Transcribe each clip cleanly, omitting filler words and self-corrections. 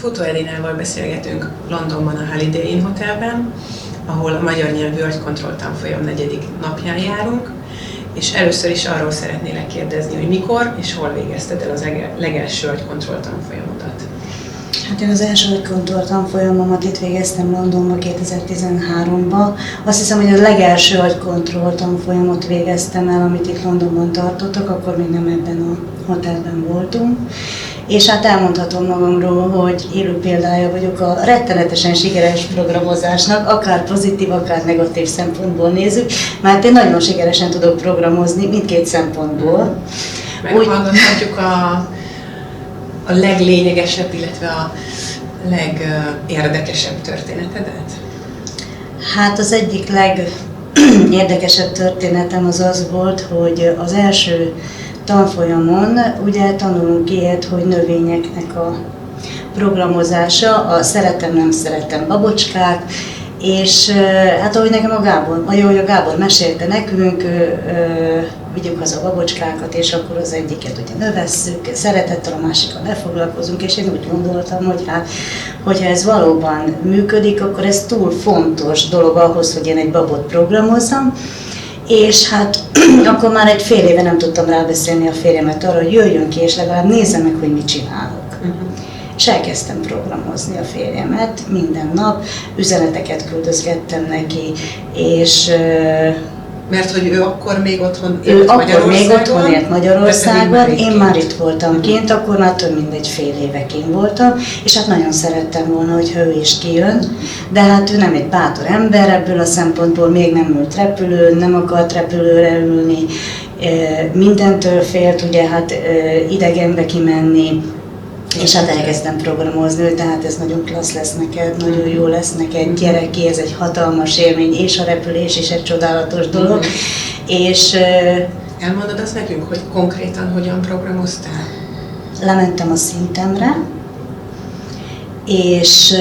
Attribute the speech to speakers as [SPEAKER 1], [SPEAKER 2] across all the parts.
[SPEAKER 1] Futó Edinával beszélgetünk Londonban a Holiday Inn Hotelben, ahol a magyar nyelvű agykontroll tanfolyam 4. napján járunk, és először is arról szeretnélek kérdezni, hogy mikor és hol végezted el az legelső agykontroll tanfolyamodat.
[SPEAKER 2] Hát én az első agykontroll tanfolyamomat itt végeztem Londonban 2013-ban. Azt hiszem, hogy a legelső agykontroll tanfolyamot végeztem el, amit itt Londonban tartottak, akkor még nem ebben a hotelben voltunk. És hát elmondhatom magamról, hogy élő példája vagyok a rettenetesen sikeres programozásnak, akár pozitív, akár negatív szempontból nézzük, mert én nagyon sikeresen tudok programozni mindkét szempontból.
[SPEAKER 1] Meghallgathatjuk a leglényegesebb, illetve a legérdekesebb történetedet?
[SPEAKER 2] Hát az egyik legérdekesebb történetem az volt, hogy az első tanfolyamon ugye tanulunk ilyet, hogy növényeknek a programozása, a szeretem-nem szeretem babocskák, és hát ahogy nekem a Gábor mesélte nekünk, vigyük haza a babocskákat, és akkor az egyiket ugye növesszük, szeretettel, a másikkal ne foglalkozunk, és én úgy gondoltam, hogy hát, hogyha ez valóban működik, akkor ez túl fontos dolog ahhoz, hogy én egy babot programozzam, és hát akkor már egy fél éve nem tudtam rábeszélni a férjemet arra, hogy jöjjön ki, és legalább nézze meg, hogy mit csinálok. És elkezdtem programozni a férjemet minden nap, üzeneteket küldözgettem neki, és...
[SPEAKER 1] Mert hogy ő akkor még otthon
[SPEAKER 2] élt Magyarországon, én már itt voltam kint, akkor már több mint egy fél éve kint voltam, és hát nagyon szerettem volna, hogyha ő is kijön, de hát ő nem egy bátor ember, ebből a szempontból még nem ült repülőn, nem akart repülőre ülni, mindentől félt, ugye hát idegenbe kimenni, és hát elkezdtem programozni, tehát ez nagyon klassz lesz neked, nagyon jó lesz neked, gyereki, ez egy hatalmas élmény, és a repülés is egy csodálatos dolog. És
[SPEAKER 1] elmondod azt nekünk, hogy konkrétan hogyan programoztál?
[SPEAKER 2] Lementem a szintemre, és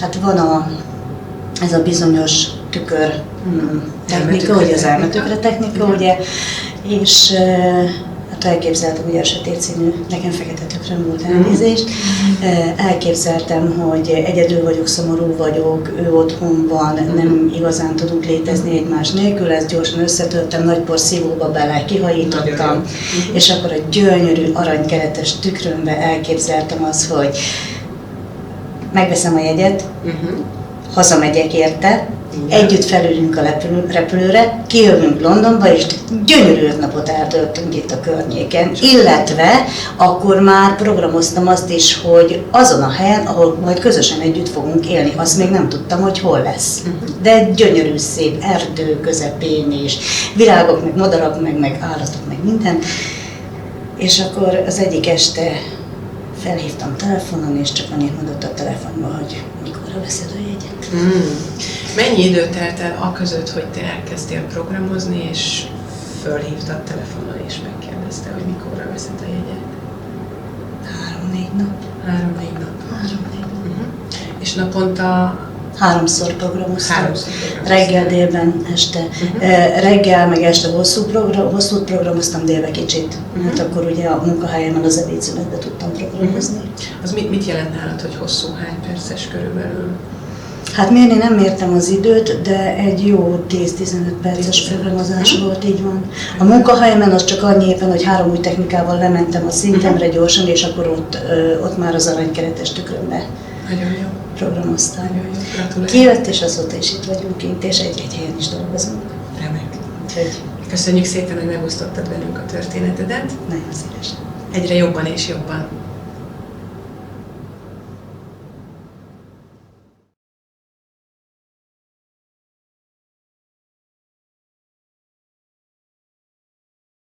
[SPEAKER 2] hát van ez a bizonyos tükör technika, ugye az elmetükre technika, ugye, és hát elképzeltem, ugye a sötét színű, nekem fekete tükröm volt, elnézést. Elképzeltem, hogy egyedül vagyok, szomorú vagyok, ő otthon van, nem igazán tudunk létezni egymás nélkül, ezt gyorsan összetöltem, nagy porszívóba bele kihajítottam, és akkor a gyönyörű aranykeretes tükrömbe elképzeltem azt, hogy megveszem a jegyet, hazamegyek érte, együtt felülünk a repülőre, kijövünk Londonba, és gyönyörű 5 napot eltöltünk itt a környéken. Illetve akkor már programoztam azt is, hogy azon a helyen, ahol majd közösen együtt fogunk élni, azt még nem tudtam, hogy hol lesz. De gyönyörű szép erdő közepén, és virágok, meg madarak, meg állatok, meg minden. És akkor az egyik este felhívtam telefonon, és csak annyit mondott a telefonban, hogy mikorra veszed a jegyet.
[SPEAKER 1] Mennyi idő telt el aközött, hogy te elkezdtél programozni, és fölhívtad telefonon, és megkérdezte, hogy mikorra veszed a jegyet?
[SPEAKER 2] 3-4 nap.
[SPEAKER 1] 3-4 nap. És naponta...
[SPEAKER 2] 3-szor programoztam. Reggel, délben, este. Reggel, meg este hosszút programoztam, délben kicsit. Hát akkor ugye a munkahelyemen az ebédszünetben tudtam programozni.
[SPEAKER 1] Az mit jelent nálad, hogy hosszú, hány perces körülbelül?
[SPEAKER 2] Hát mérni nem mértem az időt, de egy jó 10-15 perces programozás volt, így van. A munkahelyemen az csak annyi éppen, hogy 3 új technikával lementem a szintemre gyorsan, és akkor ott már az aranykeretes tükrömbe programoztam. Kijött, és azóta is itt vagyunk kint, és egy helyen is dolgozunk.
[SPEAKER 1] Remek. Köszönjük szépen, hogy megosztottad velünk a történetedet.
[SPEAKER 2] Nagyon szívesen.
[SPEAKER 1] Egyre jobban és jobban.